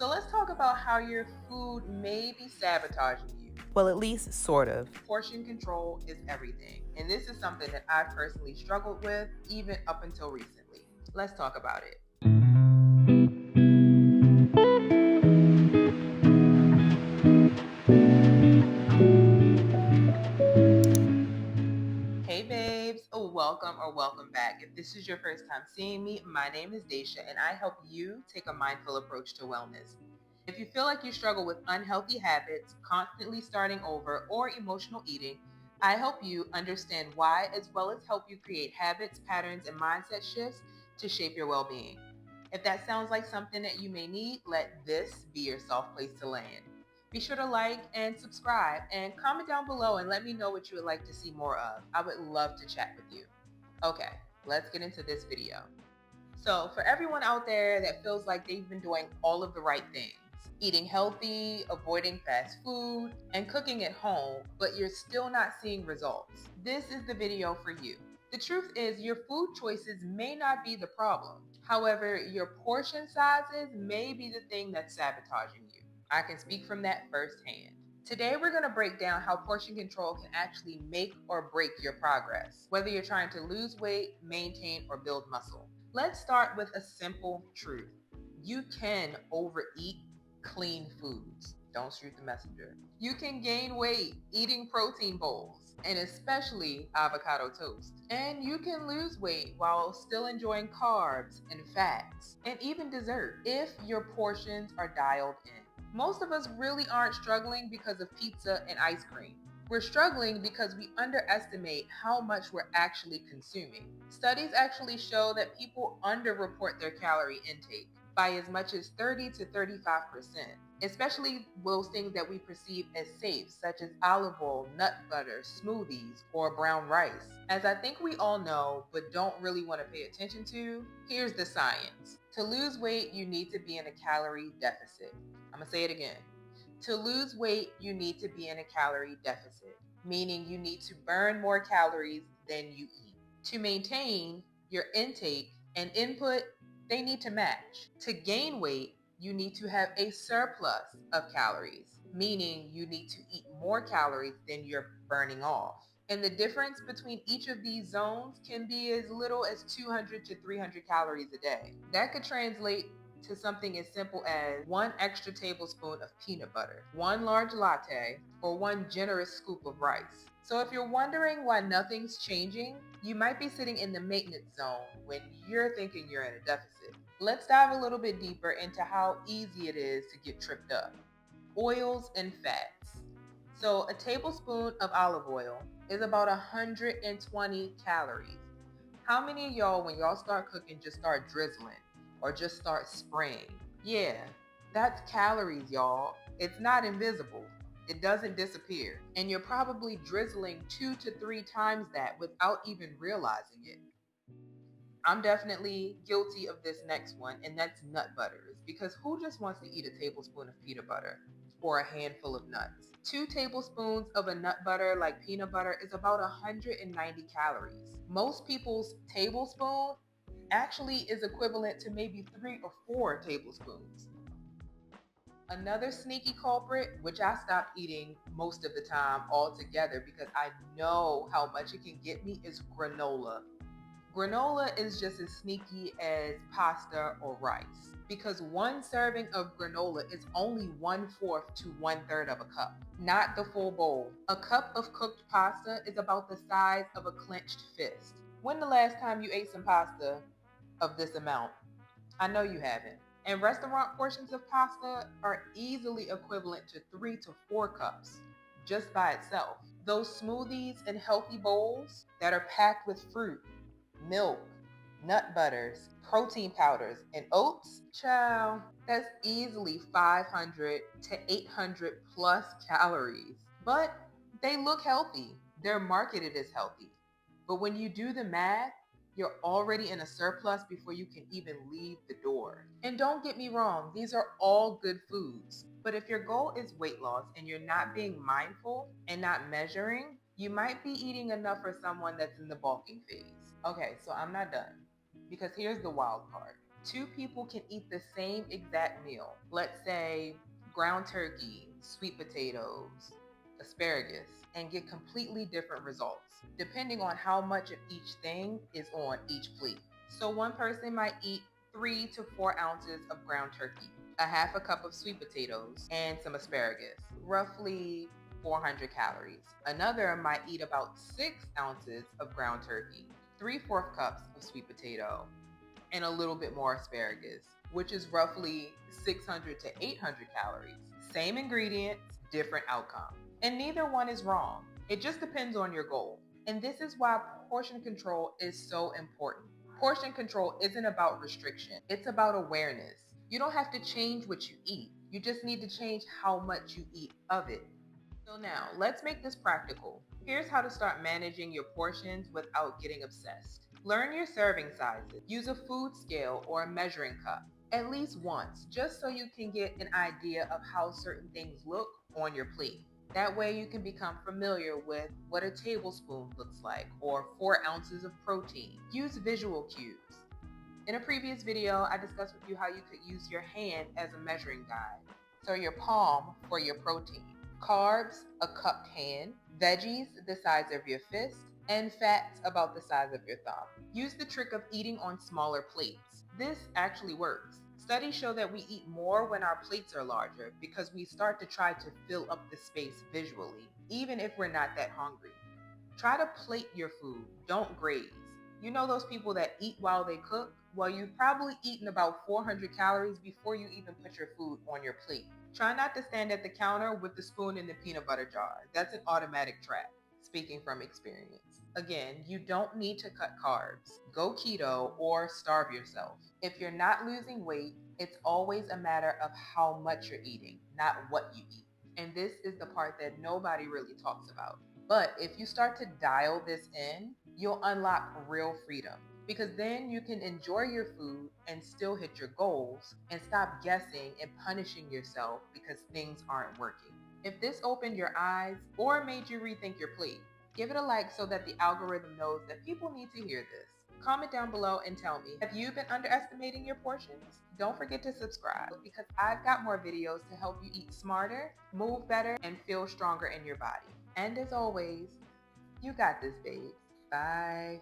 So let's talk about how your food may be sabotaging you. Well, at least sort of. Portion control is everything, and this is something that I've personally struggled with even up until recently. Let's talk about it. Hey babes, welcome or welcome back. If this is your first time seeing me, my name is Daisha and I help you take a mindful approach to wellness. If you feel like you struggle with unhealthy habits, constantly starting over, or emotional eating, I help you understand why as well as help you create habits, patterns, and mindset shifts to shape your well-being. If that sounds like something that you may need, let this be your soft place to land. Be sure to like and subscribe and comment down below and let me know what you would like to see more of. I would love to chat with you. Okay, let's get into this video. So for everyone out there that feels like they've been doing all of the right things, eating healthy, avoiding fast food, and cooking at home, but you're still not seeing results, this is the video for you. The truth is your food choices may not be the problem. However, your portion sizes may be the thing that's sabotaging you. I can speak from that firsthand. Today, we're going to break down how portion control can actually make or break your progress, whether you're trying to lose weight, maintain, or build muscle. Let's start with a simple truth. You can overeat clean foods. Don't shoot the messenger. You can gain weight eating protein bowls, and especially avocado toast. And you can lose weight while still enjoying carbs and fats, and even dessert if your portions are dialed in. Most of us really aren't struggling because of pizza and ice cream. We're struggling because we underestimate how much we're actually consuming. Studies actually show that people underreport their calorie intake by as much as 30 to 35%, especially those things that we perceive as safe, such as olive oil, nut butter, smoothies, or brown rice. As I think we all know, but don't really want to pay attention to, here's the science. To lose weight, you need to be in a calorie deficit. I'm going to say it again. To lose weight, you need to be in a calorie deficit, meaning you need to burn more calories than you eat. To maintain, your intake and input, they need to match. To gain weight, you need to have a surplus of calories, meaning you need to eat more calories than you're burning off. And the difference between each of these zones can be as little as 200 to 300 calories a day. That could translate to something as simple as one extra tablespoon of peanut butter, one large latte, or one generous scoop of rice. So if you're wondering why nothing's changing, you might be sitting in the maintenance zone when you're thinking you're in a deficit. Let's dive a little bit deeper into how easy it is to get tripped up. Oils and fats. So a tablespoon of olive oil is about 120 calories. How many of y'all, when y'all start cooking, just start drizzling or just start spraying? Yeah, that's calories, y'all. It's not invisible. It doesn't disappear. And you're probably drizzling 2 to 3 times that without even realizing it. I'm definitely guilty of this next one, and that's nut butters. Because who just wants to eat a tablespoon of peanut butter or a handful of nuts? 2 tablespoons of a nut butter like peanut butter is about 190 calories. Most people's tablespoon actually is equivalent to maybe 3 or 4 tablespoons. Another sneaky culprit, which I stopped eating most of the time altogether because I know how much it can get me, is granola. Granola is just as sneaky as pasta or rice because one serving of granola is only 1/4 to 1/3 of a cup, not the full bowl. A cup of cooked pasta is about the size of a clenched fist. When the last time you ate some pasta of this amount? I know you haven't. And restaurant portions of pasta are easily equivalent to 3 to 4 cups just by itself. Those smoothies and healthy bowls that are packed with fruit, milk, nut butters, protein powders, and oats, child, that's easily 500 to 800 plus calories. But they look healthy. They're marketed as healthy. But when you do the math, you're already in a surplus before you can even leave the door. And don't get me wrong, these are all good foods. But if your goal is weight loss and you're not being mindful and not measuring, you might be eating enough for someone that's in the bulking phase. Okay, so I'm not done because here's the wild part. Two people can eat the same exact meal. Let's say ground turkey, sweet potatoes, asparagus, and get completely different results depending on how much of each thing is on each plate. So one person might eat 3 to 4 ounces of ground turkey, a half a cup of sweet potatoes, and some asparagus, roughly 400 calories. Another might eat about 6 ounces of ground turkey, 3/4 cups of sweet potato, and a little bit more asparagus, which is roughly 600 to 800 calories. Same ingredients, different outcome. And neither one is wrong. It just depends on your goal. And this is why portion control is so important. Portion control isn't about restriction, it's about awareness. You don't have to change what you eat, you just need to change how much you eat of it. So now, let's make this practical. Here's how to start managing your portions without getting obsessed. Learn your serving sizes. Use a food scale or a measuring cup at least once, just so you can get an idea of how certain things look on your plate. That way you can become familiar with what a tablespoon looks like or 4 ounces of protein. Use visual cues. In a previous video, I discussed with you how you could use your hand as a measuring guide. So your palm for your protein, carbs, a cupped hand, veggies the size of your fist, and fats about the size of your thumb. Use the trick of eating on smaller plates. This actually works. Studies show that we eat more when our plates are larger because we start to try to fill up the space visually, even if we're not that hungry. Try to plate your food, don't graze. You know those people that eat while they cook? Well, you've probably eaten about 400 calories before you even put your food on your plate. Try not to stand at the counter with the spoon in the peanut butter jar. That's an automatic trap, speaking from experience. Again, you don't need to cut carbs. Go keto or starve yourself. If you're not losing weight, it's always a matter of how much you're eating, not what you eat. And this is the part that nobody really talks about. But if you start to dial this in, you'll unlock real freedom because then you can enjoy your food and still hit your goals and stop guessing and punishing yourself because things aren't working. If this opened your eyes or made you rethink your plate, give it a like so that the algorithm knows that people need to hear this. Comment down below and tell me, have you been underestimating your portions? Don't forget to subscribe because I've got more videos to help you eat smarter, move better, and feel stronger in your body. And as always, you got this, babe. Bye.